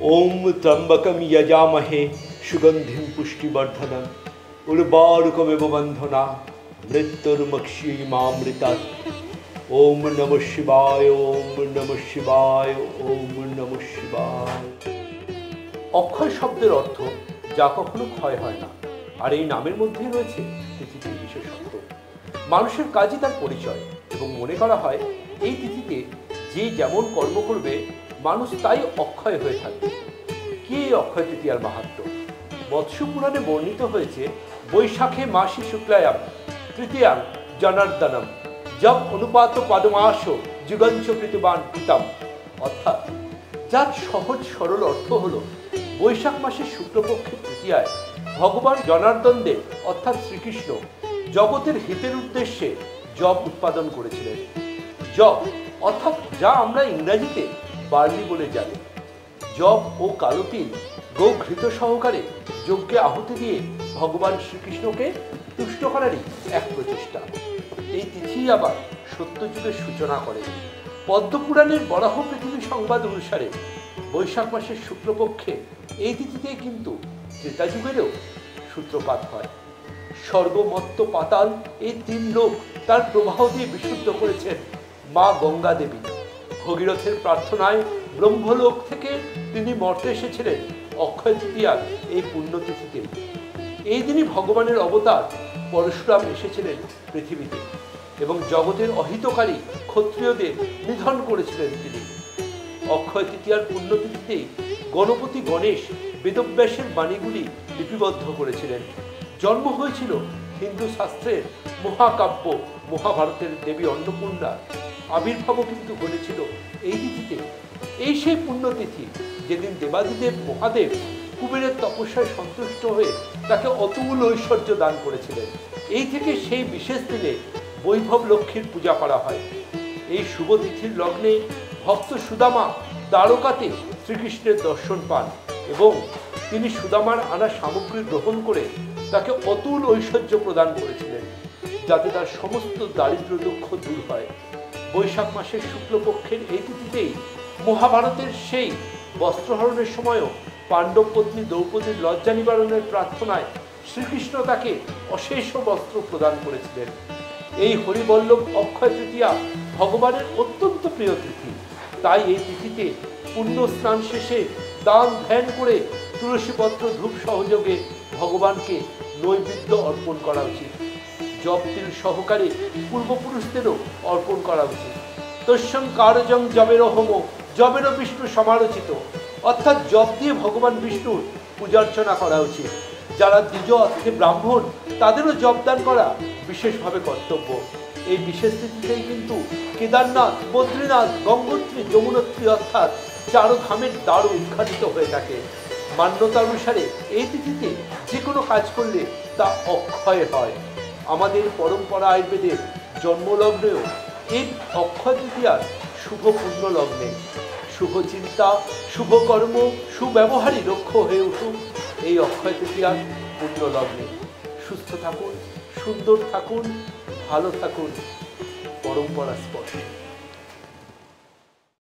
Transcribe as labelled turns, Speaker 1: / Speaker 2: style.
Speaker 1: ओम त्र्यंबकम यजामहे सुगंधिं पुष्टिवर्धनम उर्वारुकमिव बंधना मृत्युर्मुक्षीयमामृतात्। ओम नमः शिवाय, ओम नमः शिवाय, ओम नमः शिवाय। অক্ষয় শব্দের অর্থ যা কখনো ক্ষয় হয় না, আর এই নামের মধ্যেই রয়েছে তিথিটির বিশেষত্ব। মানুষের কাজই তার পরিচয়, এবং মনে করা হয় এই তিথিতে যে যেমন কর্ম করবে মানুষ তাই অক্ষয় হয়ে থাকবে। কি এই অক্ষয় তৃতীয়ার মাহাত্ম্য? মৎস্য পুরাণে বর্ণিত হয়েছে, বৈশাখে মাসি শুক্লায়াম তৃতীয়াং জনার্দনম জব অনুপাত পাদমাস যুগঞ্চ কৃতবান পিতাম। অর্থাৎ যার সহজ সরল অর্থ হল, বৈশাখ মাসের শুক্লপক্ষের তৃতীয়ায় ভগবান জনার্দন দেব অর্থাৎ শ্রীকৃষ্ণ জগতের হিতের উদ্দেশ্যে জব উৎপাদন করেছিলেন। জব অর্থাৎ যা আমরা ইংরাজিতে বার্লি বলে জানি। জব ও কালো তিল গো-ঘৃত সহকারে যজ্ঞে আহুতি দিয়ে ভগবান শ্রীকৃষ্ণকে তুষ্ট করারই এক প্রচেষ্টা। এই তিথি আবার সত্যযুগের সূচনা করে। পদ্মপুরাণের বরাহ পৃথিবী সংবাদ অনুসারে বৈশাখ মাসের শুক্লপক্ষে এই তিথিতে কিন্তু ত্রেতা যুগেরও সূত্রপাত হয়। স্বর্গ, মর্ত্য, পাতাল এই তিন লোক তার প্রবাহ দিয়ে বিশুদ্ধ করেছেন মা গঙ্গা দেবী। ভগীরথের প্রার্থনায় ব্রহ্মলোক থেকে তিনি মর্তে এসেছিলেন অক্ষয় তৃতীয়ার এই পুণ্যতিথিতে। এই দিনই ভগবানের অবতার পরশুরাম এসেছিলেন পৃথিবীতে এবং জগতের অহিতকারী ক্ষত্রিয়দের নিধন করেছিলেন তিনি। অক্ষয় তৃতীয়ার পুণ্যতিথিতেই গণপতি গণেশ বেদব্যাসের বাণীগুলি লিপিবদ্ধ করেছিলেন। জন্ম হয়েছিল হিন্দু শাস্ত্রের মহাকাব্য মহাভারতের দেবী অন্নপূর্ণার। আবির্ভাবও কিন্তু ঘটেছিল এই তিথিতে। এই সেই পুণ্যতিথি যেদিন দেবাদিদেব মহাদেব কুবেরের তপস্যায় সন্তুষ্ট হয়ে তাকে অতুল ঐশ্বর্য দান করেছিলেন। এই থেকে সেই বিশেষ দিনে বৈভব লক্ষ্মীর পূজা করা হয়। এই শুভ তিথির লগ্নে ভক্ত সুদামা দ্বারকাতে শ্রীকৃষ্ণের দর্শন পান এবং তিনি সুদামার আনা সামগ্রী গ্রহণ করে তাকে অতুল ঐশ্বর্য প্রদান করেছিলেন, যাতে তার সমস্ত দারিদ্র দুঃখ দূর হয়। বৈশাখ মাসের শুক্লপক্ষের এই তিথিতেই মহাভারতের সেই বস্ত্রহরণের সময়ও পাণ্ডব পত্নী দ্রৌপদীর লজ্জা নিবারণের প্রার্থনায় শ্রীকৃষ্ণ তাকে অশেষ বস্ত্র প্রদান করেছিলেন। এই হরিবল্লভ অক্ষয় তৃতীয়া ভগবানের অত্যন্ত প্রিয় তিথি। তাই এই তিথিতে পুণ্য স্নান শেষে দান ধ্যান করে তুলসীপত্র ধূপ সহযোগে ভগবানকে নৈবেদ্য অর্পণ করা উচিত। জপ তিল সহকারে পূর্বপুরুষদেরও অর্পণ করা উচিত। তস্যং কার্যং জবের হোম জবের বিষ্ণু সমালোচিত। অর্থাৎ জপ দিয়ে ভগবান বিষ্ণুর পূজার্চনা করা উচিত। যারা দ্বিজ অর্থে ব্রাহ্মণ তাদেরও জপদান করা বিশেষভাবে কর্তব্য। এই বিশেষ তিথিতেই কিন্তু কেদারনাথ, বদ্রীনাথ, গঙ্গোত্রী, যমুনোত্রী অর্থাৎ চারধামের দ্বার উদ্ঘাটিত হয়ে থাকে। মান্যতা অনুসারে এই তিথিতে যে কোনো কাজ করলে তা অক্ষয় হয়। আমাদের পরম্পরা আয়ুর্বেদের জন্মলগ্নেও এই অক্ষয় তৃতীয়ার শুভ পুণ্য লগ্নে শুভ চিন্তা, শুভ কর্ম, সুব্যবহারই লক্ষ্য হয়ে উঠুক এই অক্ষয় তৃতীয়ার পুণ্য লগ্নে। সুস্থ থাকুন, সুন্দর থাকুন, ভালো থাকুন, পরম্পরা স্পর্শ।